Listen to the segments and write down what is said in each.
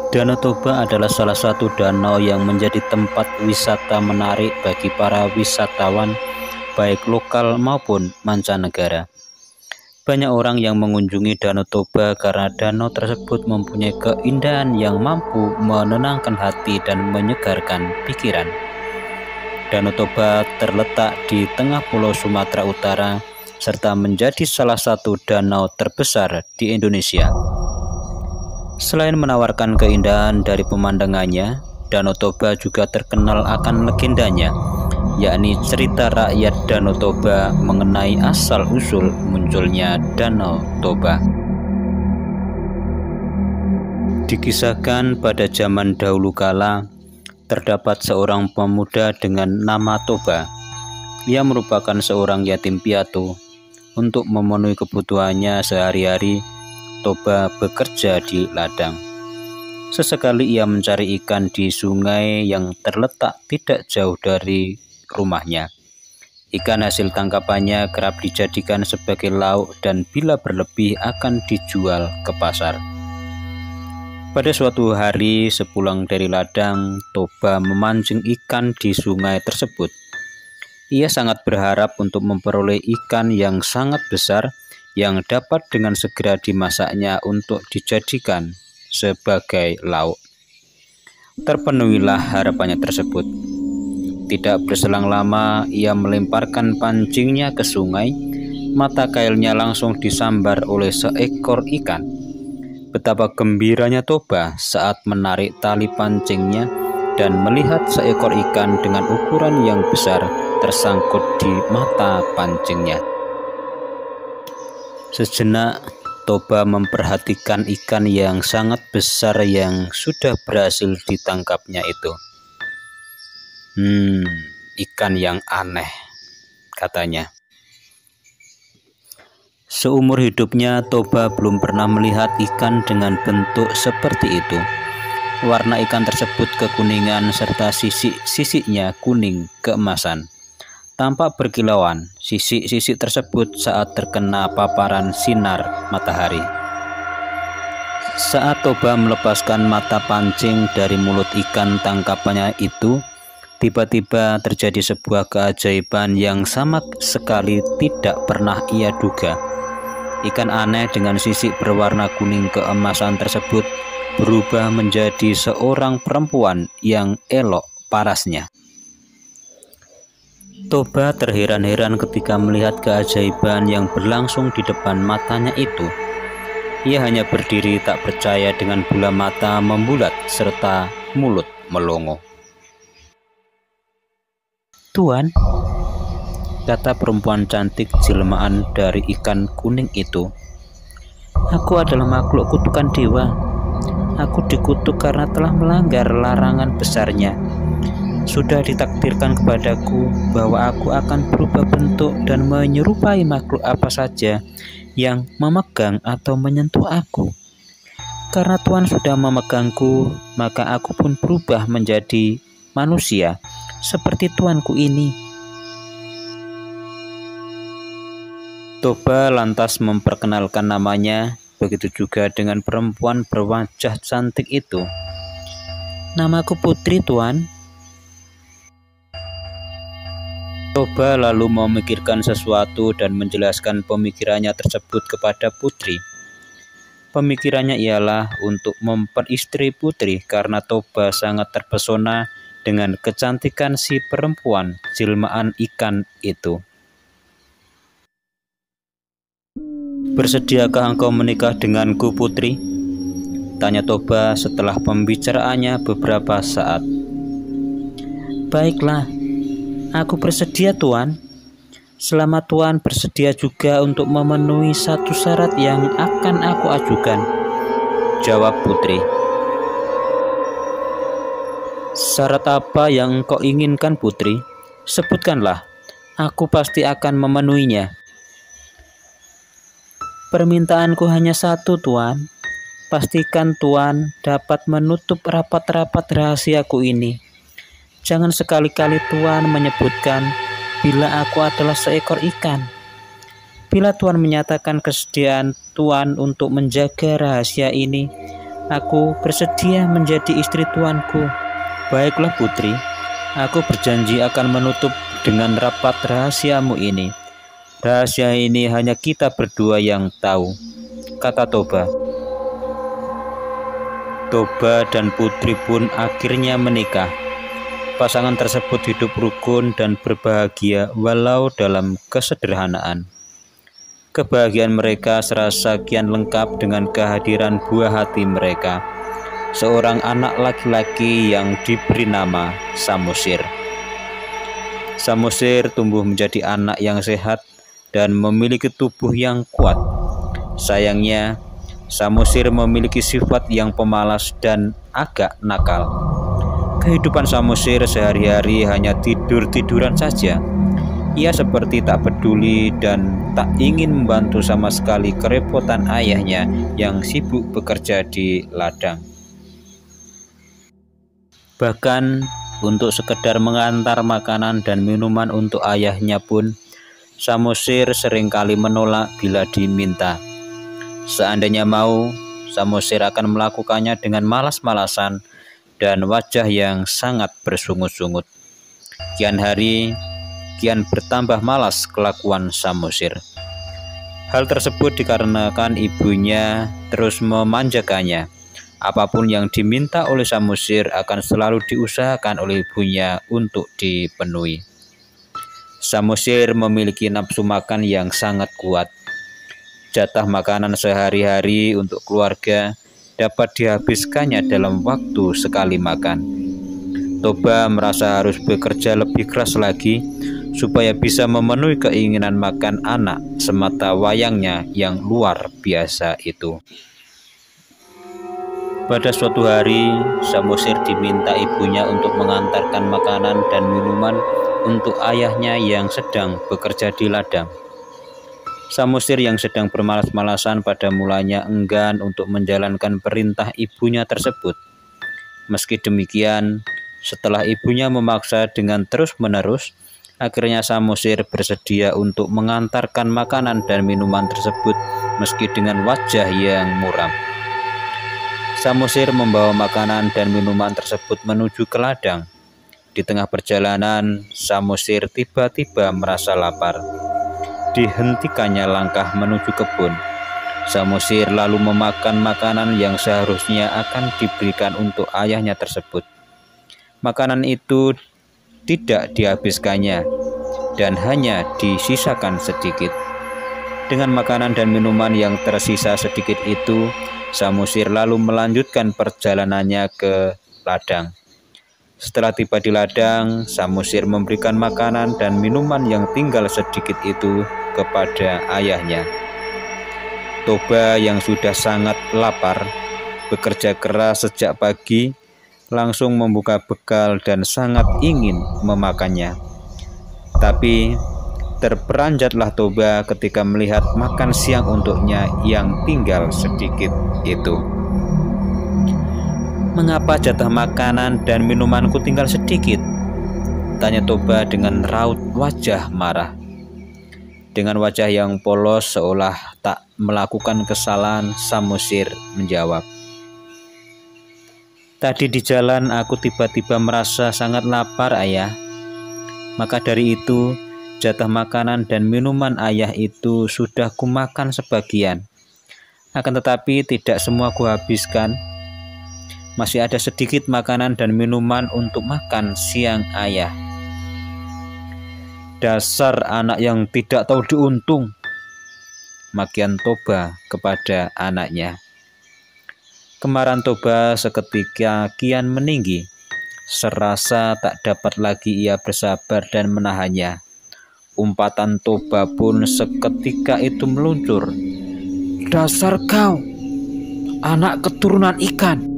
Danau Toba adalah salah satu danau yang menjadi tempat wisata menarik bagi para wisatawan, baik lokal maupun mancanegara. Banyak orang yang mengunjungi Danau Toba karena danau tersebut mempunyai keindahan yang mampu menenangkan hati dan menyegarkan pikiran. Danau Toba terletak di tengah Pulau Sumatera Utara serta menjadi salah satu danau terbesar di Indonesia. Selain menawarkan keindahan dari pemandangannya, Danau Toba juga terkenal akan legendanya, yakni cerita rakyat Danau Toba mengenai asal-usul munculnya Danau Toba. Dikisahkan pada zaman dahulu kala, terdapat seorang pemuda dengan nama Toba. Ia merupakan seorang yatim piatu. Untuk memenuhi kebutuhannya sehari-hari, Toba bekerja di ladang. Sesekali ia mencari ikan di sungai yang terletak tidak jauh dari rumahnya. Ikan hasil tangkapannya kerap dijadikan sebagai lauk dan bila berlebih akan dijual ke pasar. Pada suatu hari sepulang dari ladang, Toba memancing ikan di sungai tersebut. Ia sangat berharap untuk memperoleh ikan yang sangat besar yang dapat dengan segera dimasaknya untuk dijadikan sebagai lauk. Terpenuhilah harapannya tersebut. Tidak berselang lama, ia melemparkan pancingnya ke sungai. Mata kailnya langsung disambar oleh seekor ikan. Betapa gembiranya Toba saat menarik tali pancingnya dan melihat seekor ikan dengan ukuran yang besar tersangkut di mata pancingnya. Sejenak, Toba memperhatikan ikan yang sangat besar yang sudah berhasil ditangkapnya itu. Ikan yang aneh, katanya. Seumur hidupnya, Toba belum pernah melihat ikan dengan bentuk seperti itu. Warna ikan tersebut kekuningan serta sisik-sisiknya kuning keemasan. Tampak berkilauan sisik-sisik tersebut saat terkena paparan sinar matahari. Saat Toba melepaskan mata pancing dari mulut ikan tangkapannya itu, tiba-tiba terjadi sebuah keajaiban yang sama sekali tidak pernah ia duga. Ikan aneh dengan sisik berwarna kuning keemasan tersebut berubah menjadi seorang perempuan yang elok parasnya. Toba terheran-heran ketika melihat keajaiban yang berlangsung di depan matanya itu. Ia hanya berdiri tak percaya dengan bola mata membulat serta mulut melongo. "Tuan," kata perempuan cantik jelmaan dari ikan kuning itu, "aku adalah makhluk kutukan dewa. Aku dikutuk karena telah melanggar larangan besarnya. Sudah ditakdirkan kepadaku bahwa aku akan berubah bentuk dan menyerupai makhluk apa saja yang memegang atau menyentuh aku. Karena Tuhan sudah memegangku, maka aku pun berubah menjadi manusia seperti tuanku ini." Toba lantas memperkenalkan namanya, begitu juga dengan perempuan berwajah cantik itu. "Namaku Putri, Tuan." Toba lalu memikirkan sesuatu dan menjelaskan pemikirannya tersebut kepada Putri. Pemikirannya ialah untuk memperistri Putri karena Toba sangat terpesona dengan kecantikan si perempuan jelmaan ikan itu. "Bersediakah engkau menikah denganku, Putri?" tanya Toba setelah pembicaraannya beberapa saat. "Baiklah, aku bersedia, Tuan. Selama Tuan bersedia juga untuk memenuhi satu syarat yang akan aku ajukan," jawab Putri. "Syarat apa yang engkau inginkan, Putri? Sebutkanlah, aku pasti akan memenuhinya." "Permintaanku hanya satu, Tuan. Pastikan Tuan dapat menutup rapat-rapat rahasiaku ini. Jangan sekali-kali Tuan menyebutkan bila aku adalah seekor ikan. Bila Tuan menyatakan kesediaan Tuan untuk menjaga rahasia ini, Aku bersedia menjadi istri tuanku. Baiklah putri, aku berjanji akan menutup dengan rapat rahasiamu ini. Rahasia ini hanya kita berdua yang tahu, kata Toba. Toba dan putri pun akhirnya menikah. Pasangan tersebut hidup rukun dan berbahagia walau dalam kesederhanaan. Kebahagiaan mereka serasa kian lengkap dengan kehadiran buah hati mereka, seorang anak laki-laki yang diberi nama Samosir. Samosir tumbuh menjadi anak yang sehat dan memiliki tubuh yang kuat. Sayangnya, Samosir memiliki sifat yang pemalas dan agak nakal. Kehidupan Samosir sehari-hari hanya tidur-tiduran saja. Ia seperti tak peduli dan tak ingin membantu sama sekali kerepotan ayahnya yang sibuk bekerja di ladang. Bahkan untuk sekedar mengantar makanan dan minuman untuk ayahnya pun, Samosir seringkali menolak bila diminta. Seandainya mau, Samosir akan melakukannya dengan malas-malasan dan wajah yang sangat bersungut-sungut. Kian hari, kian bertambah malas kelakuan Samosir. Hal tersebut dikarenakan ibunya terus memanjakannya. Apapun yang diminta oleh Samosir akan selalu diusahakan oleh ibunya untuk dipenuhi. Samosir memiliki nafsu makan yang sangat kuat. Jatah makanan sehari-hari untuk keluarga dapat dihabiskannya dalam waktu sekali makan. Toba merasa harus bekerja lebih keras lagi supaya bisa memenuhi keinginan makan anak semata wayangnya yang luar biasa itu. Pada suatu hari, Samosir diminta ibunya untuk mengantarkan makanan dan minuman untuk ayahnya yang sedang bekerja di ladang. Samosir yang sedang bermalas-malasan pada mulanya enggan untuk menjalankan perintah ibunya tersebut. Meski demikian, setelah ibunya memaksa dengan terus-menerus, akhirnya Samosir bersedia untuk mengantarkan makanan dan minuman tersebut meski dengan wajah yang muram. Samosir membawa makanan dan minuman tersebut menuju ke ladang. Di tengah perjalanan, Samosir tiba-tiba merasa lapar. Dihentikannya langkah menuju kebun. Samosir lalu memakan makanan yang seharusnya akan diberikan untuk ayahnya tersebut. Makanan itu tidak dihabiskannya dan hanya disisakan sedikit. Dengan makanan dan minuman yang tersisa sedikit itu, Samosir lalu melanjutkan perjalanannya ke ladang. Setelah tiba di ladang, Samosir memberikan makanan dan minuman yang tinggal sedikit itu kepada ayahnya. Toba yang sudah sangat lapar, bekerja keras sejak pagi, langsung membuka bekal dan sangat ingin memakannya. Tapi terperanjatlah Toba ketika melihat makan siang untuknya yang tinggal sedikit itu. "Mengapa jatah makanan dan minumanku tinggal sedikit?" tanya Toba dengan raut wajah marah. Dengan wajah yang polos seolah tak melakukan kesalahan, Samosir menjawab, "Tadi di jalan aku tiba-tiba merasa sangat lapar, ayah. Maka dari itu, jatah makanan dan minuman ayah itu sudah kumakan sebagian. Akan tetapi tidak semua kuhabiskan. Masih ada sedikit makanan dan minuman untuk makan siang ayah." "Dasar anak yang tidak tahu diuntung," makian Toba kepada anaknya. Kemarahan Toba seketika kian meninggi. Serasa tak dapat lagi ia bersabar dan menahannya. Umpatan Toba pun seketika itu meluncur. "Dasar kau, anak keturunan ikan!"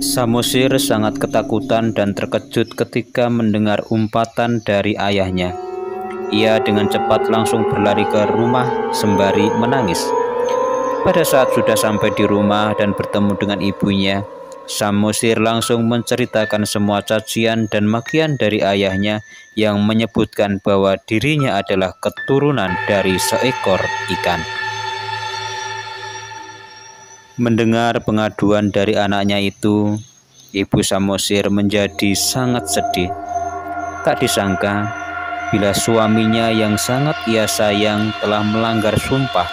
Samosir sangat ketakutan dan terkejut ketika mendengar umpatan dari ayahnya. Ia dengan cepat langsung berlari ke rumah sembari menangis. Pada saat sudah sampai di rumah dan bertemu dengan ibunya, Samosir langsung menceritakan semua cacian dan makian dari ayahnya yang menyebutkan bahwa dirinya adalah keturunan dari seekor ikan. Mendengar pengaduan dari anaknya itu, Ibu Samosir menjadi sangat sedih. Tak disangka, bila suaminya yang sangat ia sayang telah melanggar sumpah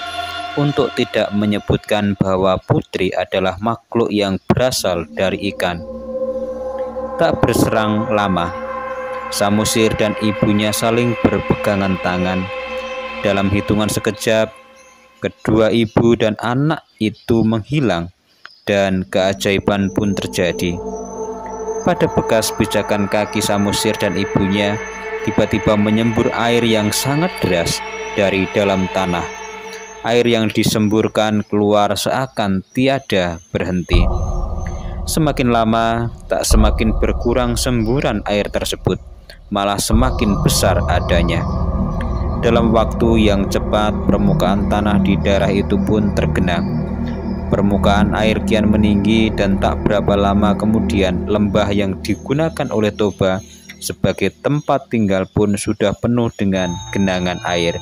untuk tidak menyebutkan bahwa putri adalah makhluk yang berasal dari ikan. Tak berserang lama, Samosir dan ibunya saling berpegangan tangan. Dalam hitungan sekejap, kedua ibu dan anak itu menghilang dan keajaiban pun terjadi. Pada bekas pijakan kaki Samosir dan ibunya, tiba-tiba menyembur air yang sangat deras dari dalam tanah. Air yang disemburkan keluar seakan tiada berhenti. Semakin lama, tak semakin berkurang semburan air tersebut, malah semakin besar adanya. Dalam waktu yang cepat, permukaan tanah di daerah itu pun tergenang. Permukaan air kian meninggi dan tak berapa lama kemudian lembah yang digunakan oleh Toba sebagai tempat tinggal pun sudah penuh dengan genangan air.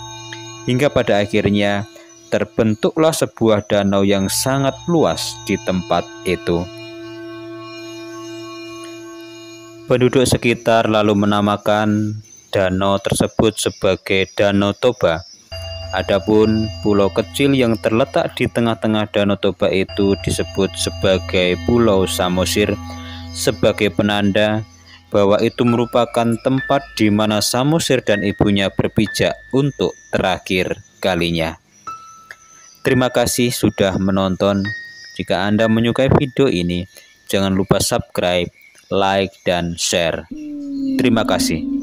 Hingga pada akhirnya terbentuklah sebuah danau yang sangat luas di tempat itu. Penduduk sekitar lalu menamakan danau tersebut sebagai Danau Toba. Adapun pulau kecil yang terletak di tengah-tengah Danau Toba itu disebut sebagai Pulau Samosir, sebagai penanda bahwa itu merupakan tempat di mana Samosir dan ibunya berpijak untuk terakhir kalinya. Terima kasih sudah menonton. Jika Anda menyukai video ini, jangan lupa subscribe, like, dan share. Terima kasih.